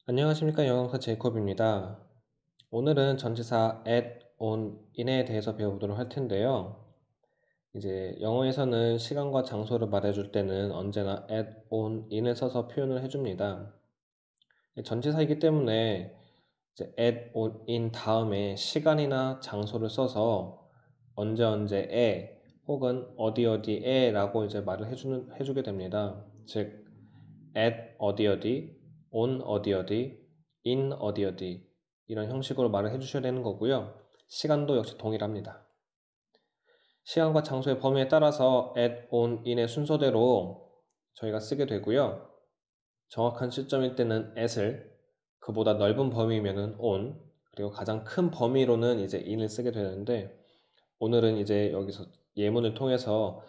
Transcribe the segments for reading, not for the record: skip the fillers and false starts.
안녕하십니까. 영어강사 제이콥입니다. 오늘은 전치사 at, on, in에 대해서 배워보도록 할 텐데요. 이제 영어에서는 시간과 장소를 말해줄 때는 언제나 at, on, in을 써서 표현을 해줍니다. 전치사이기 때문에 이제 at, on, in 다음에 시간이나 장소를 써서 언제 언제에 혹은 어디 어디에 라고 이제 말을 해주게 됩니다. 즉 at 어디 어디, on 어디 어디, in 어디 어디 이런 형식으로 말을 해주셔야 되는 거고요. 시간도 역시 동일합니다. 시간과 장소의 범위에 따라서 at, on, in의 순서대로 저희가 쓰게 되고요. 정확한 시점일 때는 at을, 그보다 넓은 범위면은 on, 그리고 가장 큰 범위로는 이제 in을 쓰게 되는데 오늘은 이제 여기서 예문을 통해서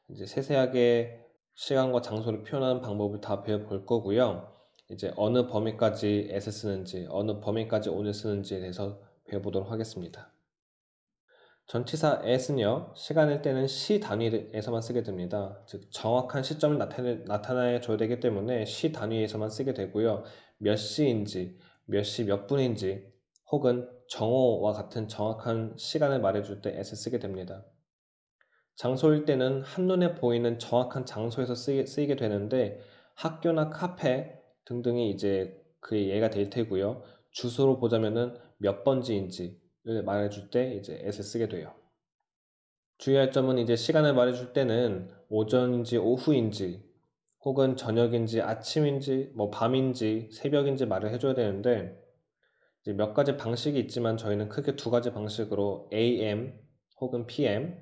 이제 세세하게 시간과 장소를 표현하는 방법을 다 배워볼 거고요. 이제 어느 범위까지 at을 쓰는지, 어느 범위까지 on을 쓰는지에 대해서 배워보도록 하겠습니다. 전치사 at은요, 시간일 때는 시 단위에서만 쓰게 됩니다. 즉, 정확한 시점을 나타내 줘야 되기 때문에 시 단위에서만 쓰게 되고요. 몇 시인지, 몇 시 몇 분인지, 혹은 정오와 같은 정확한 시간을 말해줄 때 at을 쓰게 됩니다. 장소일 때는 한눈에 보이는 정확한 장소에서 쓰이게 되는데 학교나 카페 등등이 이제 그의 예가 될 테고요. 주소로 보자면은 몇 번지인지를 말해줄 때 이제 at을 쓰게 돼요. 주의할 점은 이제 시간을 말해줄 때는 오전인지 오후인지 혹은 저녁인지 아침인지 뭐 밤인지 새벽인지 말을 해줘야 되는데 이제 몇 가지 방식이 있지만 저희는 크게 두 가지 방식으로 AM 혹은 PM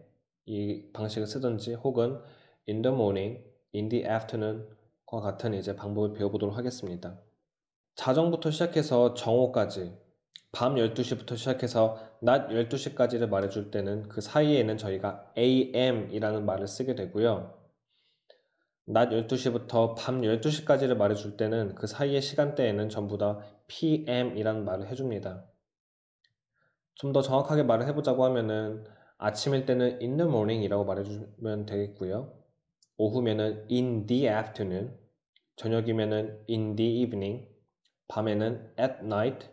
이 방식을 쓰든지 혹은 in the morning, in the afternoon과 같은 이제 방법을 배워보도록 하겠습니다. 자정부터 시작해서 정오까지, 밤 12시부터 시작해서 낮 12시까지를 말해줄 때는 그 사이에는 저희가 AM이라는 말을 쓰게 되고요. 낮 12시부터 밤 12시까지를 말해줄 때는 그 사이의 시간대에는 전부 다 PM이라는 말을 해줍니다. 좀 더 정확하게 말을 해보자고 하면은 아침일 때는 in the morning 이라고 말해주면 되겠고요. 오후면은 in the afternoon, 저녁이면은 in the evening, 밤에는 at night,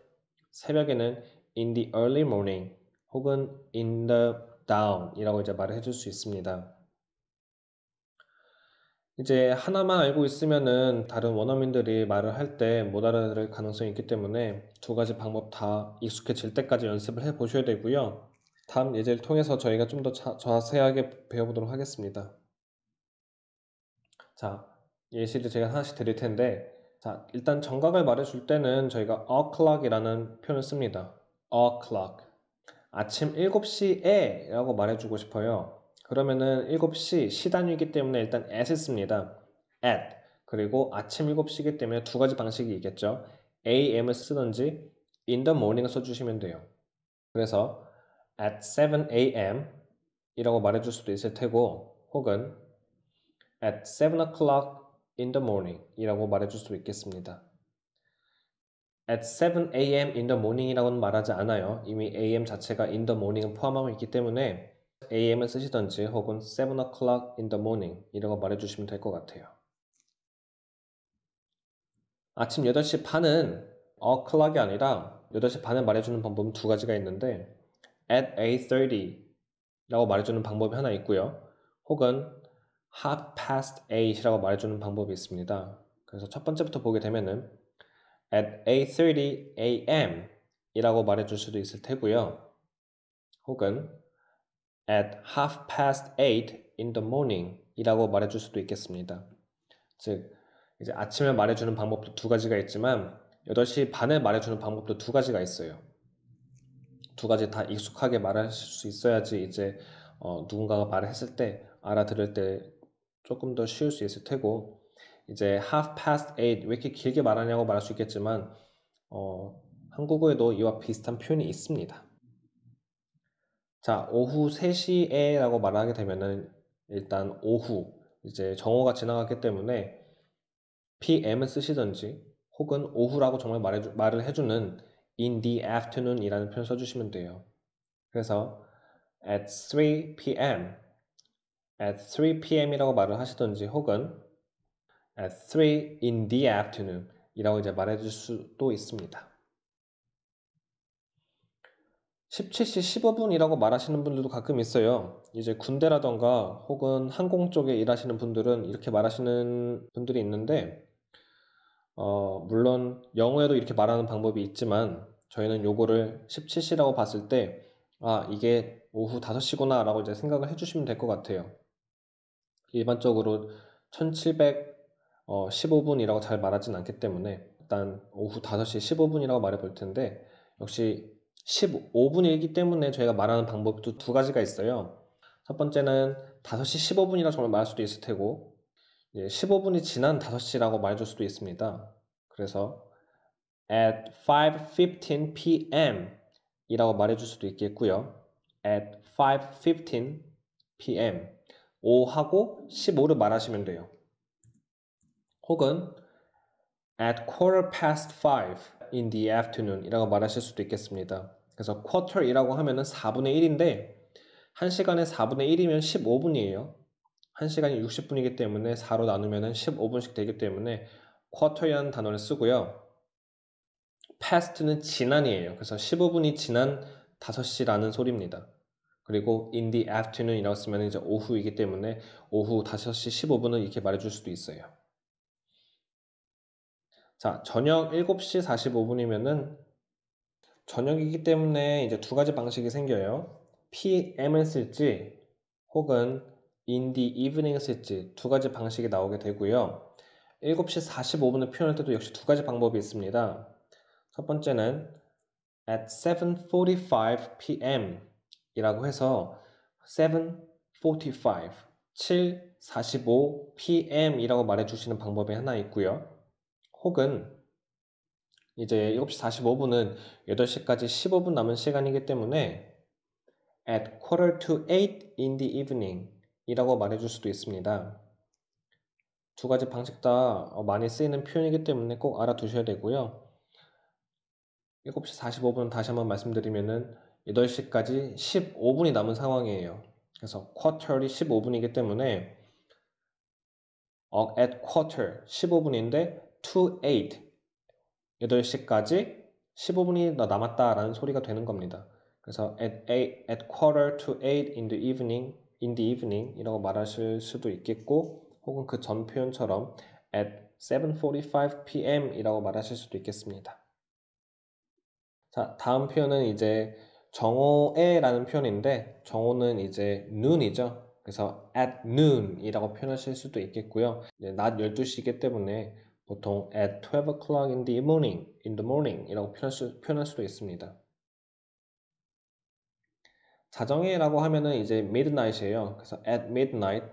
새벽에는 in the early morning 혹은 in the dawn 이라고 이제 말을 해줄 수 있습니다. 이제 하나만 알고 있으면은 다른 원어민들이 말을 할 때 못 알아들을 가능성이 있기 때문에 두 가지 방법 다 익숙해질 때까지 연습을 해 보셔야 되고요. 다음 예제를 통해서 저희가 좀 더 자세하게 배워보도록 하겠습니다. 자, 예시를 제가 하나씩 드릴 텐데, 자, 일단 정각을 말해줄 때는 저희가 o'clock이라는 표현을 씁니다. o'clock. 아침 7시에 라고 말해주고 싶어요. 그러면은 7시 시단위이기 때문에 일단 at을 씁니다. at. 그리고 아침 7시이기 때문에 두 가지 방식이 있겠죠. am을 쓰든지 in the morning을 써주시면 돼요. 그래서 at 7 a.m. 이라고 말해줄 수도 있을 테고 혹은 at 7 o'clock in the morning 이라고 말해줄 수도 있겠습니다. at 7 a.m. in the morning 이라고는 말하지 않아요. 이미 am 자체가 in the morning을 포함하고 있기 때문에 am을 쓰시던지 혹은 7 o'clock in the morning 이라고 말해주시면 될 것 같아요. 아침 8시 반은 o'clock이 아니라 8시 반을 말해주는 방법은 두 가지가 있는데 at 8:30 라고 말해주는 방법이 하나 있고요. 혹은 half past 8이라고 말해주는 방법이 있습니다. 그래서 첫 번째부터 보게 되면은 at 8:30 a.m. 이라고 말해줄 수도 있을 테고요. 혹은 at half past 8 in the morning 이라고 말해줄 수도 있겠습니다. 즉, 이제 아침을 말해주는 방법도 두 가지가 있지만 8시 반을 말해주는 방법도 두 가지가 있어요. 두 가지 다 익숙하게 말하실 수 있어야지 이제 누군가가 말을 했을 때 알아들을 때 조금 더 쉬울 수 있을 테고 이제 half past 8 왜 이렇게 길게 말하냐고 말할 수 있겠지만 한국어에도 이와 비슷한 표현이 있습니다. 자, 오후 3시에 라고 말하게 되면은 일단 오후 이제 정오가 지나갔기 때문에 PM을 쓰시던지 혹은 오후라고 정말 말을 해주는 in the afternoon 이라는 표현 써주시면 돼요. 그래서 at 3 p.m. at 3 p.m. 이라고 말을 하시던지 혹은 at 3 in the afternoon 이라고 이제 말해줄 수도 있습니다. 17시 15분이라고 말하시는 분들도 가끔 있어요. 이제 군대라던가 혹은 항공 쪽에 일하시는 분들은 이렇게 말하시는 분들이 있는데 물론 영어에도 이렇게 말하는 방법이 있지만 저희는 요거를 17시라고 봤을 때 이게 오후 5시구나 라고 이제 생각을 해주시면 될 것 같아요. 일반적으로 1715분이라고 잘 말하진 않기 때문에 일단 오후 5시 15분이라고 말해 볼 텐데 역시 15분이기 때문에 저희가 말하는 방법도 두 가지가 있어요. 첫 번째는 5시 15분이라고 정말 말할 수도 있을 테고 15분이 지난 5시라고 말해줄 수도 있습니다. 그래서 at 5:15 p.m. 이라고 말해줄 수도 있겠고요. at 5:15 p.m. 5하고 15를 말하시면 돼요. 혹은 at quarter past 5 in the afternoon 이라고 말하실 수도 있겠습니다. 그래서 quarter이라고 하면은 4분의 1인데 1시간에 4분의 1이면 15분이에요. 1시간이 60분이기 때문에 4로 나누면 15분씩 되기 때문에 quarter이라는 단어를 쓰고요. past는 지난이에요. 그래서 15분이 지난 5시라는 소리입니다. 그리고 in the afternoon이라고 쓰면 이제 오후이기 때문에 오후 5시 15분을 이렇게 말해줄 수도 있어요. 자, 저녁 7시 45분이면은 저녁이기 때문에 이제 두 가지 방식이 생겨요. PM을 쓸지 혹은 in the evening을 쓸지 두 가지 방식이 나오게 되고요. 7시 45분을 표현할 때도 역시 두 가지 방법이 있습니다. 첫 번째는 at 7:45 p.m. 이라고 해서 7:45, 7:45 p.m. 이라고 말해주시는 방법이 하나 있고요. 혹은 이제 7시 45분은 8시까지 15분 남은 시간이기 때문에 at quarter to 8 in the evening 이라고 말해줄 수도 있습니다. 두 가지 방식 다 많이 쓰이는 표현이기 때문에 꼭 알아두셔야 되고요. 7시 45분 다시 한번 말씀드리면은 8시까지 15분이 남은 상황이에요. 그래서 quarter이 15분이기 때문에 at quarter 15분인데 to 8 8시까지 15분이 남았다라는 소리가 되는 겁니다. 그래서 at quarter to 8 in the evening 이라고 말하실 수도 있겠고 혹은 그 전 표현처럼 at 7:45 p.m. 이라고 말하실 수도 있겠습니다. 자, 다음 표현은 이제 정오에라는 표현인데 정오는 이제 noon이죠. 그래서 at noon 이라고 표현하실 수도 있겠고요. 낮 12시이기 때문에 보통 at 12 o'clock in the morning 이라고 표현할 수도 있습니다. 자정에라고 하면은 이제 midnight이에요. 그래서 at midnight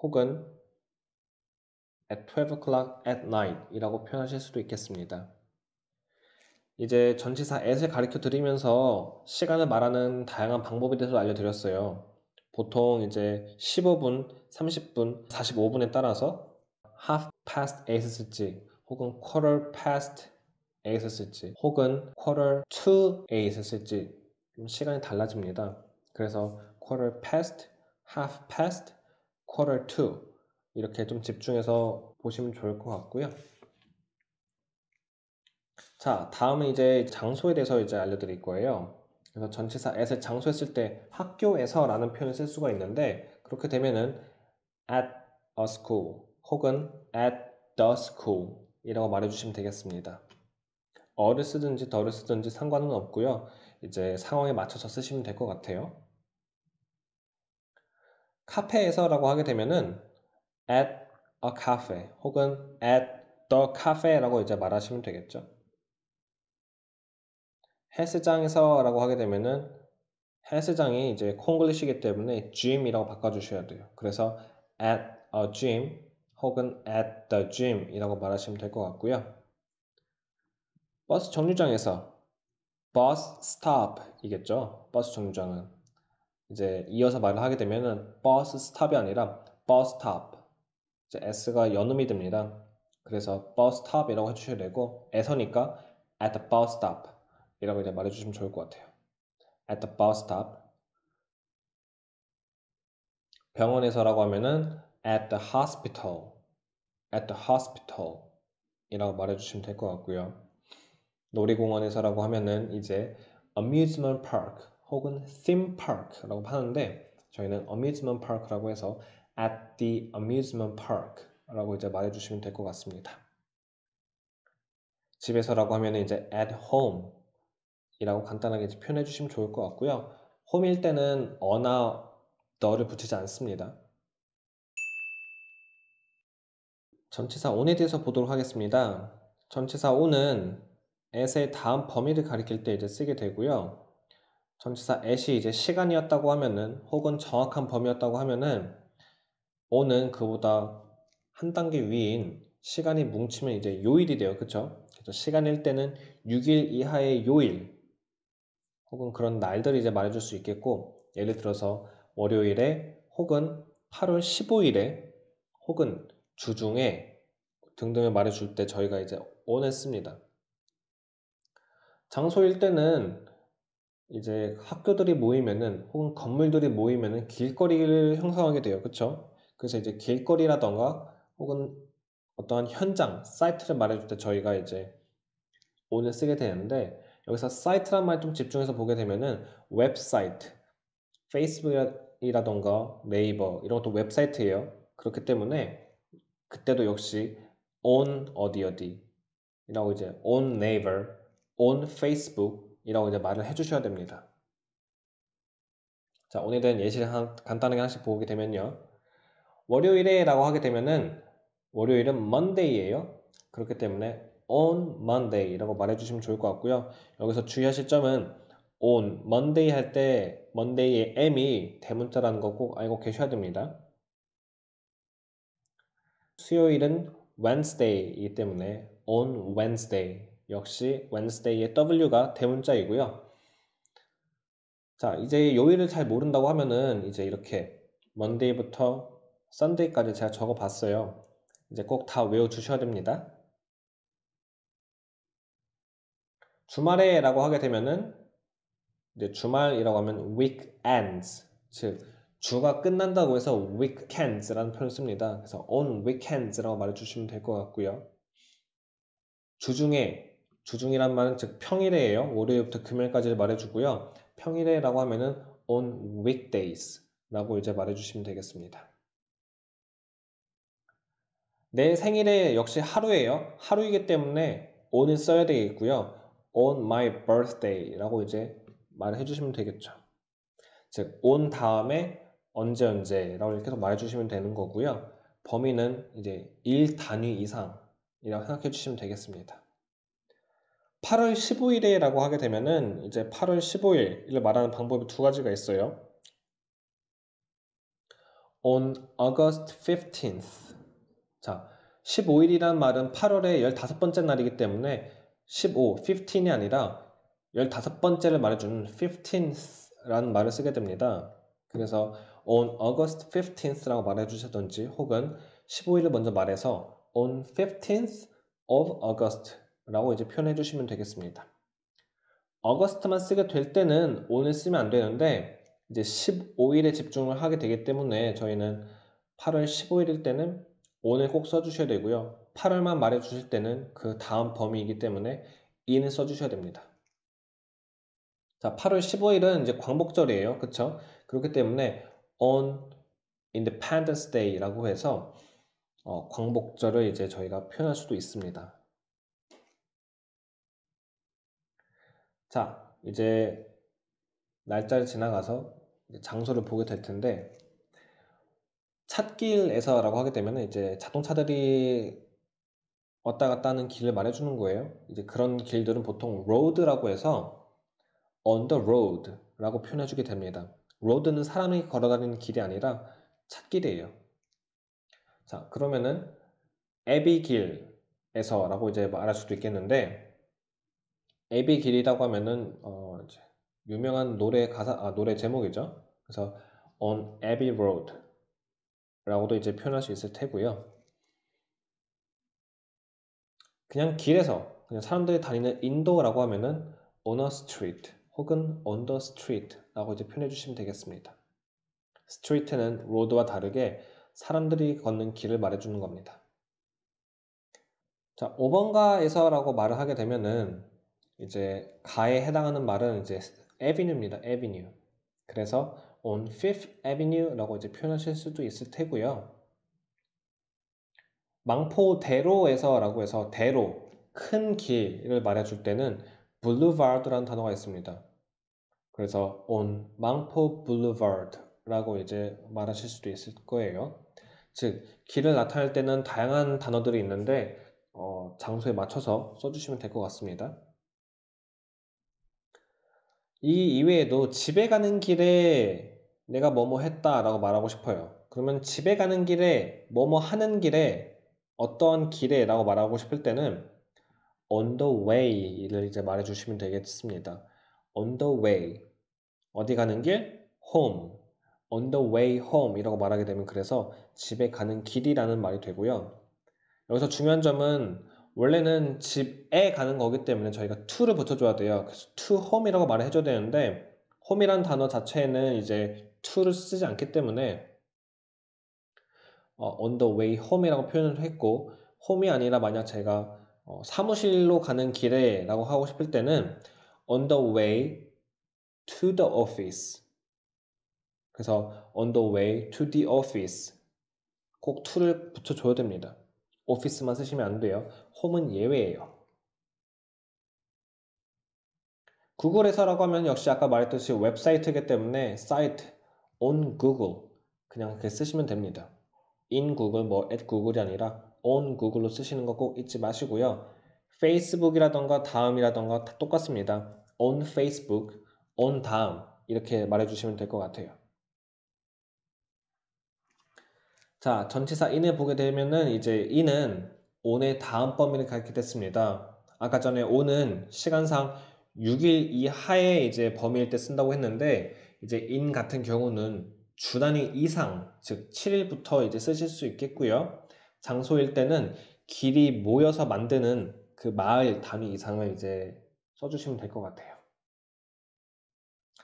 혹은 at 12 o'clock at night 이라고 표현하실 수도 있겠습니다. 이제 전치사 at을 가르쳐 드리면서 시간을 말하는 다양한 방법에 대해서 알려드렸어요. 보통 이제 15분, 30분, 45분에 따라서 half past 8을 쓸지 혹은 quarter past 8을 쓸지 혹은 quarter to 8을 쓸지 시간이 달라집니다. 그래서 quarter past, half past, quarter to 이렇게 좀 집중해서 보시면 좋을 것 같고요. 자, 다음은 이제 장소에 대해서 이제 알려드릴 거예요. 그래서 전치사 at을 장소에 쓸 때 학교에서라는 표현을 쓸 수가 있는데 그렇게 되면은 at a school 혹은 at the school 이라고 말해주시면 되겠습니다. 어를 쓰든지 더를 쓰든지 상관은 없고요. 이제 상황에 맞춰서 쓰시면 될 것 같아요. 카페에서라고 하게 되면은 at a cafe 혹은 at the cafe라고 이제 말하시면 되겠죠. 헬스장에서라고 하게 되면은 헬스장이 이제 콩글리시이기 때문에 gym이라고 바꿔주셔야 돼요. 그래서 at a gym 혹은 at the gym 이라고 말하시면 될 것 같고요. 버스 정류장에서 bus stop 이겠죠. 버스 정류장은 이제 이어서 말을 하게 되면은 bus stop이 아니라 bus stop 이제 s가 연음이 됩니다. 그래서 bus stop이라고 해주셔야 되고 에서니까 at the bus stop 이라고 이제 말해주시면 좋을 것 같아요. at the bus stop 병원에서라고 하면은 at the hospital, at the hospital. 이라고 말해주시면 될 것 같고요. 놀이공원에서라고 하면은 이제 amusement park 혹은 theme park라고 하는데 저희는 amusement park라고 해서 at the amusement park라고 이제 말해주시면 될 것 같습니다. 집에서라고 하면 이제 at home 이라고 간단하게 이제 표현해 주시면 좋을 것 같고요. 홈일 때는 어나 더를 붙이지 않습니다. 전치사 on에 대해서 보도록 하겠습니다. 전치사 on은 at의 다음 범위를 가리킬 때 이제 쓰게 되고요. 전치사 at이 이제 시간이었다고 하면은 혹은 정확한 범위였다고 하면은 on은 그보다 한 단계 위인 시간이 뭉치면 이제 요일이 돼요. 그쵸? 그래서 시간일 때는 6일 이하의 요일 혹은 그런 날들을 이제 말해줄 수 있겠고 예를 들어서 월요일에 혹은 8월 15일에 혹은 주중에 등등을 말해줄 때 저희가 이제 on을 씁니다. 장소일 때는 이제 학교들이 모이면은 혹은 건물들이 모이면은 길거리를 형성하게 돼요. 그쵸? 그래서 이제 길거리라던가 혹은 어떠한 현장, 사이트를 말해줄 때 저희가 이제 on을 쓰게 되는데 여기서 사이트란 말 좀 집중해서 보게 되면은 웹사이트, 페이스북이라던가 네이버 이런 것도 웹사이트예요. 그렇기 때문에 그때도 역시 on 어디 어디 이라고 이제 on Naver, on Facebook 이라고 이제 말을 해주셔야 됩니다. 자, 오늘에 대한 예시를 간단하게 하나씩 보게 되면요. 월요일에 라고 하게 되면은 월요일은 Monday예요. 그렇기 때문에 on Monday 라고 말해주시면 좋을 것 같고요. 여기서 주의하실 점은 on Monday 할 때 Monday의 M이 대문자라는 거 꼭 알고 계셔야 됩니다. 수요일은 Wednesday이기 때문에 on Wednesday 역시 Wednesday의 W가 대문자이고요. 자, 이제 요일을 잘 모른다고 하면은 이제 이렇게 Monday부터 Sunday까지 제가 적어 봤어요. 이제 꼭 다 외워 주셔야 됩니다. 주말에 라고 하게 되면은 이제 주말이라고 하면 weekends, 즉 주가 끝난다고 해서 weekends라는 표현을 씁니다. 그래서 on weekends라고 말해주시면 될 것 같고요. 주중이란 말은 즉 평일에예요. 월요일부터 금요일까지를 말해주고요. 평일에라고 하면은 on weekdays라고 이제 말해주시면 되겠습니다. 내 생일에 역시 하루예요. 하루이기 때문에 on을 써야 되겠고요. on my birthday라고 이제 말을 해주시면 되겠죠. 즉 on 다음에 언제 언제라고 계속 말해주시면 되는 거고요. 범위는 이제 1 단위 이상이라고 생각해 주시면 되겠습니다. 8월 15일에라고 하게 되면은 이제 8월 15일을 말하는 방법이 두 가지가 있어요. On August 15th. 자, 15일이란 말은 8월의 15번째 날이기 때문에 15이 아니라 15번째를 말해주는 15th라는 말을 쓰게 됩니다. 그래서 on August 15th라고 말해주시든지 혹은 15일을 먼저 말해서 on 15th of August라고 이제 표현해 주시면 되겠습니다. August만 쓰게 될 때는 on을 쓰면 안 되는데 이제 15일에 집중을 하게 되기 때문에 저희는 8월 15일일 때는 on을 꼭 써주셔야 되고요. 8월만 말해주실 때는 그 다음 범위이기 때문에 in을 써주셔야 됩니다. 자, 8월 15일은 이제 광복절이에요. 그쵸? 그렇기 때문에 on Independence Day라고 해서 광복절을 이제 저희가 표현할 수도 있습니다. 자, 이제 날짜를 지나가서 장소를 보게 될 텐데 찻길에서라고 하게 되면 이제 자동차들이 왔다 갔다 하는 길을 말해주는 거예요. 이제 그런 길들은 보통 road라고 해서 on the road라고 표현해주게 됩니다. road는 사람이 걸어다니는 길이 아니라 찻길이에요. 자, 그러면은 애비길에서라고 이제 말할 수도 있겠는데 애비길이라고 하면은 이제 유명한 노래 제목이죠. 그래서 on Abbey Road라고도 이제 표현할 수 있을 테고요. 그냥 길에서 그냥 사람들이 다니는 인도라고 하면은 on a street 혹은 on the street라고 이제 표현해 주시면 되겠습니다. street는 road와 다르게 사람들이 걷는 길을 말해주는 겁니다. 자, 5번가에서라고 말을 하게 되면은 이제 가에 해당하는 말은 이제 avenue입니다. avenue. 그래서 on Fifth Avenue라고 이제 표현하실 수도 있을 테고요. 망포대로에서라고 해서 대로, 큰 길을 말해줄 때는 boulevard라는 단어가 있습니다. 그래서 on 망포 boulevard라고 이제 말하실 수도 있을 거예요. 즉, 길을 나타낼 때는 다양한 단어들이 있는데 장소에 맞춰서 써주시면 될 것 같습니다. 이 이외에도 집에 가는 길에 내가 뭐뭐 했다라고 말하고 싶어요. 그러면 집에 가는 길에 뭐뭐 하는 길에 어떠한 길에라고 말하고 싶을 때는 on the way를 이제 말해주시면 되겠습니다. on the way 어디 가는 길? home on the way home 이라고 말하게 되면 그래서 집에 가는 길이라는 말이 되고요. 여기서 중요한 점은 원래는 집에 가는 거기 때문에 저희가 to를 붙여줘야 돼요. 그래서 to home이라고 말을 해줘야 되는데 home이라는 단어 자체에는 이제 to를 쓰지 않기 때문에 on the way home이라고 표현을 했고 home이 아니라 만약 제가 사무실로 가는 길에 라고 하고 싶을 때는 on the way to the office 그래서 on the way to the office 꼭 to를 붙여줘야 됩니다. 오피스만 쓰시면 안 돼요. 홈은 예외예요. 구글에서라고 하면 역시 아까 말했듯이 웹사이트이기 때문에 site on Google 그냥 그렇게 쓰시면 됩니다. in Google 뭐 at Google이 아니라 on Google로 쓰시는 거 꼭 잊지 마시고요. 페이스북이라던가 다음이라던가 다 똑같습니다. on Facebook, on 다음 이렇게 말해주시면 될 것 같아요. 자, 전치사 in을 보게 되면은 이제 in은 on의 다음 범위를 가리키겠습니다. 아까 전에 on은 시간상 6일 이하의 이제 범위일 때 쓴다고 했는데 이제 in 같은 경우는 주 단위 이상, 즉 7일부터 이제 쓰실 수 있겠고요. 장소일 때는 길이 모여서 만드는 그 마을 단위 이상을 이제 써주시면 될 것 같아요.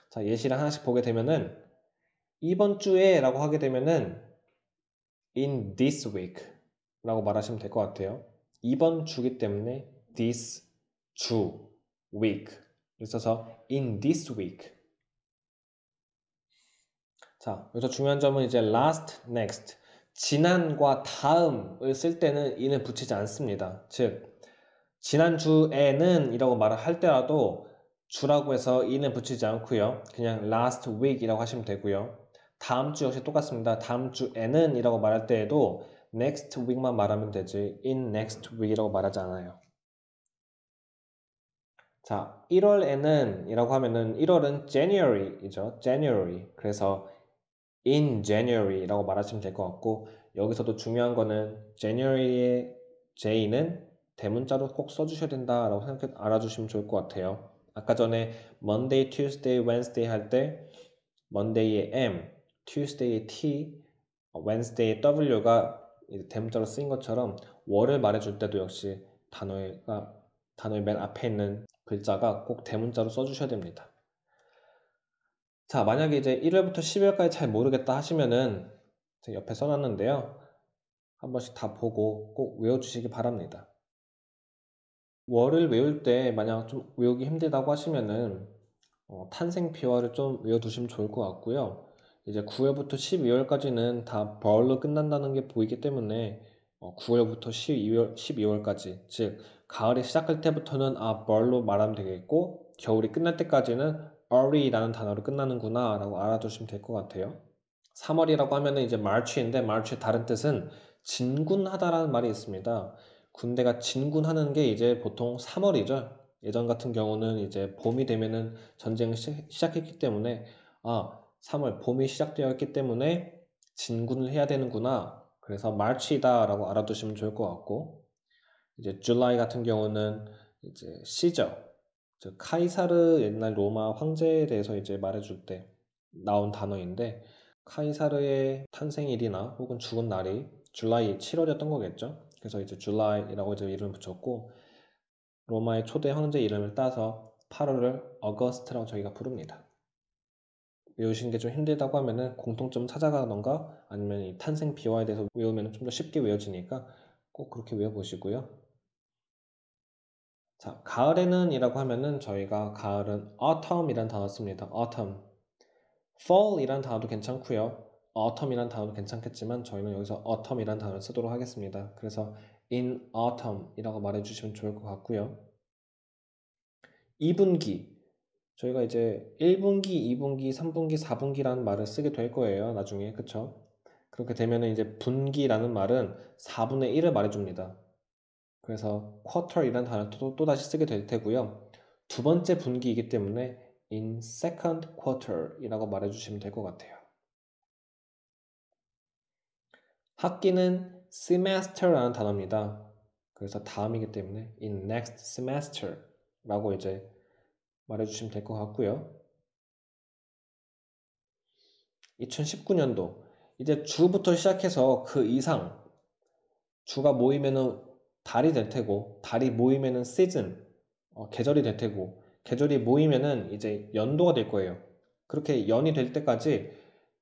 자, 예시를 하나씩 보게 되면은 이번 주에 라고 하게 되면은 in this week 라고 말하시면 될 것 같아요. 이번 주기 때문에 this 주 week 있어서 in this week. 자, 여기서 중요한 점은 이제 last, next 지난과 다음을 쓸 때는 in을 붙이지 않습니다. 즉 지난주에는 이라고 말을 할 때라도 주라고 해서 in을 붙이지 않고요. 그냥 last week이라고 하시면 되고요. 다음 주 역시 똑같습니다. 다음 주에는 이라고 말할 때에도 next week만 말하면 되지 in next week이라고 말하지 않아요. 자, 1월에는 이라고 하면은 1월은 January이죠. January. 그래서 in January라고 말하시면 될 것 같고 여기서도 중요한 거는 January의 J는 대문자로 꼭 써주셔야 된다라고 생각해 알아주시면 좋을 것 같아요. 아까 전에 Monday, Tuesday, Wednesday 할 때 Monday의 M, Tuesday의 T, Wednesday의 W가 대문자로 쓰인 것처럼 월을 말해줄 때도 역시 단어의 맨 앞에 있는 글자가 꼭 대문자로 써주셔야 됩니다. 자, 만약에 이제 1월부터 12월까지 잘 모르겠다 하시면은 제가 옆에 써놨는데요. 한 번씩 다 보고 꼭 외워주시기 바랍니다. 월을 외울 때 만약 좀 외우기 힘들다고 하시면은 탄생피화를 좀 외워두시면 좋을 것 같고요. 이제 9월부터 12월까지는 다 벌로 끝난다는 게 보이기 때문에 9월부터 12월까지 즉 가을이 시작할 때부터는 벌로 말하면 되겠고 겨울이 끝날 때까지는 early라는 단어로 끝나는구나 라고 알아두시면 될 것 같아요. 3월이라고 하면은 이제 March인데 March의 다른 뜻은 진군하다라는 말이 있습니다. 군대가 진군하는 게 이제 보통 3월이죠. 예전 같은 경우는 이제 봄이 되면은 전쟁을 시작했기 때문에 3월 봄이 시작되었기 때문에 진군을 해야 되는구나. 그래서 March이다 라고 알아두시면 좋을 것 같고 이제 July 같은 경우는 이제 시저 즉 카이사르 옛날 로마 황제에 대해서 이제 말해줄 때 나온 단어인데 카이사르의 탄생일이나 혹은 죽은 날이 줄라이 7월이었던 거겠죠. 그래서 이제 줄라이라고 이제 이름을 붙였고 로마의 초대 황제 이름을 따서 8월을 어거스트라고 저희가 부릅니다. 외우시는 게 좀 힘들다고 하면은 공통점 찾아가던가 아니면 이 탄생 비화에 대해서 외우면 좀 더 쉽게 외워지니까 꼭 그렇게 외워보시고요. 자, 가을에는 이라고 하면은 저희가 가을은 autumn이란 단어 씁니다. autumn. fall이란 단어도 괜찮고요. autumn이란 단어도 괜찮겠지만 저희는 여기서 autumn이란 단어를 쓰도록 하겠습니다. 그래서 in autumn이라고 말해주시면 좋을 것 같고요. 2분기. 저희가 이제 1분기, 2분기, 3분기, 4분기라는 말을 쓰게 될 거예요. 나중에. 그쵸? 그렇게 되면은 이제 분기라는 말은 4분의 1을 말해줍니다. 그래서 quarter이라는 단어를 또다시 쓰게 될 테고요. 두 번째 분기이기 때문에 in second quarter이라고 말해주시면 될 것 같아요. 학기는 semester라는 단어입니다. 그래서 다음이기 때문에 in next semester라고 이제 말해주시면 될 것 같고요. 2019년도 이제 주부터 시작해서 그 이상 주가 모이면은 달이 될 테고 달이 모이면은 시즌 계절이 될 테고 계절이 모이면은 이제 연도가 될 거예요. 그렇게 연이 될 때까지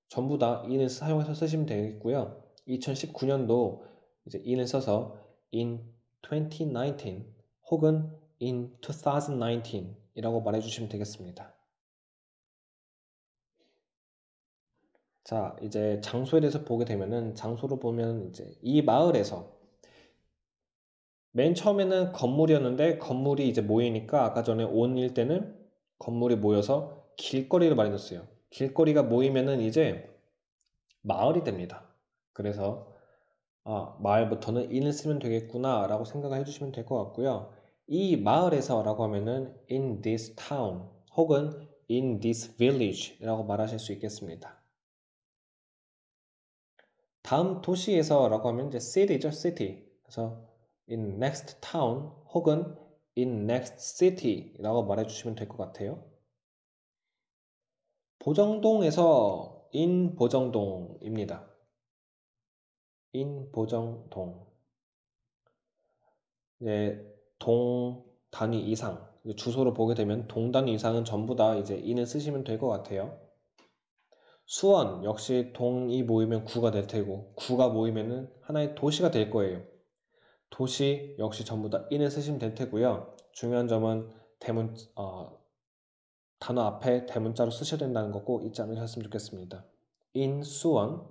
전부 다 in을 사용해서 쓰시면 되겠고요. 2019년도 이제 in을 써서 in 2019 혹은 in 2019 이라고 말해주시면 되겠습니다. 자, 이제 장소에 대해서 보게 되면은 장소로 보면 이제 이 마을에서 맨 처음에는 건물이었는데 건물이 이제 모이니까 아까 전에 온일 때는 건물이 모여서 길거리를 말해줬어요. 길거리가 모이면은 이제 마을이 됩니다. 그래서 마을부터는 in을 쓰면 되겠구나 라고 생각을 해주시면 될 것 같고요. 이 마을에서 라고 하면은 in this town 혹은 in this village 라고 말하실 수 있겠습니다. 다음 도시에서 라고 하면 이제 city죠, city. 그래서 in next town 혹은 in next city 라고 말해주시면 될 것 같아요. 보정동에서 in 보정동입니다. in 보정동. 이제 동 단위 이상, 주소로 보게 되면 동 단위 이상은 전부 다 이제 in을 쓰시면 될 것 같아요. 수원 역시 동이 모이면 구가 될 테고 구가 모이면은 하나의 도시가 될 거예요. 도시 역시 전부 다 in을 쓰시면 될 테고요. 중요한 점은 단어 앞에 대문자로 쓰셔야 된다는 거 꼭 잊지 않으셨으면 좋겠습니다. in 수원,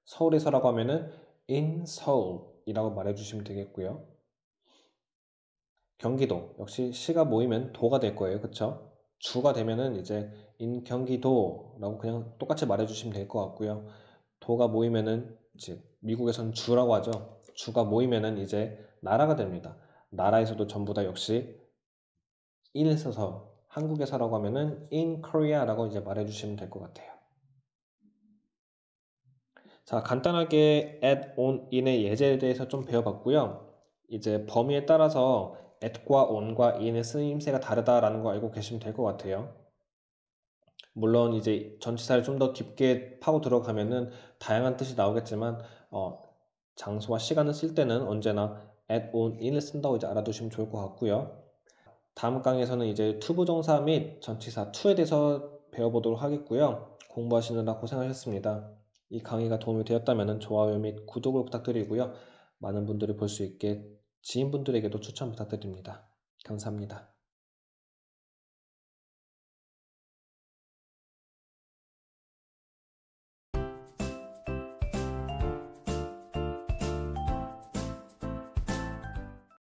서울에서라고 하면은 in 서울이라고 말해주시면 되겠고요. 경기도 역시 시가 모이면 도가 될 거예요. 그쵸? 주가 되면은 이제 in 경기도라고 그냥 똑같이 말해주시면 될 것 같고요. 도가 모이면은 이제 미국에서는 주라고 하죠. 주가 모이면은 이제 나라가 됩니다. 나라에서도 전부 다 역시 in을 써서 한국에서라고 하면은 in Korea라고 이제 말해주시면 될 것 같아요. 자, 간단하게 at, on, in의 예제에 대해서 좀 배워봤고요. 이제 범위에 따라서 at과 on과 in의 쓰임새가 다르다라는 거 알고 계시면 될 것 같아요. 물론 이제 전치사를 좀 더 깊게 파고 들어가면은 다양한 뜻이 나오겠지만 장소와 시간을 쓸 때는 언제나 at, on, in을 쓴다고 이제 알아두시면 좋을 것 같고요. 다음 강의에서는 이제 투부정사 및 전치사 to에 대해서 배워보도록 하겠고요. 공부하시느라 고생하셨습니다. 이 강의가 도움이 되었다면 좋아요 및 구독을 부탁드리고요. 많은 분들이 볼 수 있게 지인분들에게도 추천 부탁드립니다. 감사합니다.